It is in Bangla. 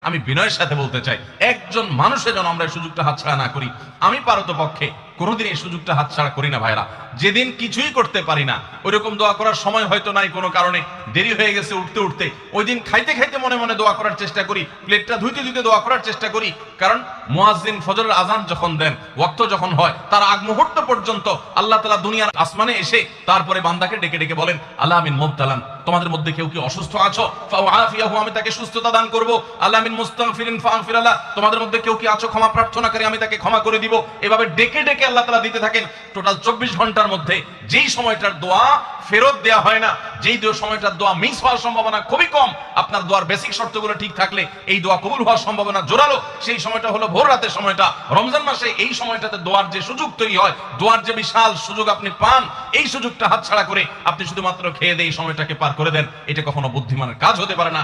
আমি বিনয়ের সাথে বলতে চাই, একজন মানুষের যেন আমরা এই সুযোগটা হাতছাড়া না করি। আমি পারতপক্ষে কোনোদিন এই সুযোগটা হাতছাড়া করি না ভাইরা। যেদিন কিছুই করতে পারি না, ওইরকম দোয়া করার সময় হয়তো নাই, কোনো কারণে দেরি হয়ে গেছে উঠতে উঠতে, ওই দিন খাইতে খাইতে মনে মনে দোয়া করার চেষ্টা করি, প্লেটটা ধুইতে ধুইতে দোয়া করার চেষ্টা করি। কারণ মুয়াজ্জিন ফজরের আজান যখন দেন, ওয়াক্ত যখন হয়, তার আগ মুহূর্ত পর্যন্ত আল্লাহ তাআলা দুনিয়ার আসমানে এসে তারপরে বান্দাকে ডেকে ডেকে বলেন, আল্লাহ মিন মুবতালান, তোমাদের মধ্যে কেউ কি অসুস্থ আছো, ফাআফিয়াহু, আমি তাকে সুস্থতা দান করব। আল্লাহ মিন মুস্তাগফিরিন ফাগফির লাহ, তোমাদের মধ্যে কেউ কি আছো ক্ষমা প্রার্থনাকারী, আমি তাকে ক্ষমা করে দিব। এভাবে ডেকে ডেকে আল্লাহ তাআলা দিতে থাকেন। টোটাল 24 ঘন্টার মধ্যে যেই সময়টার দোয়া ফেরত দেয়া হয় না, যেই সময়টার দোয়া মিস হওয়ার সম্ভাবনা খুবই কম, আপনার দোয়ার বেসিক শর্তগুলো ঠিক থাকলে এই দোয়া কবুল হওয়ার সম্ভাবনা জোরালো, সেই সময়টা হলো ভোর রাতের সময়টা। রমজান মাসে এই সময়টাতে দোয়ার যে সুযোগ তৈরি হয়, দোয়ার যে বিশাল সুযোগ আপনি পান, এই সুযোগটা হাতছাড়া করে আপনি শুধুমাত্র খেয়ে দিয়ে এই সময়টাকে পার করে দেন, এটা কখনো বুদ্ধিমানের কাজ হতে পারে না।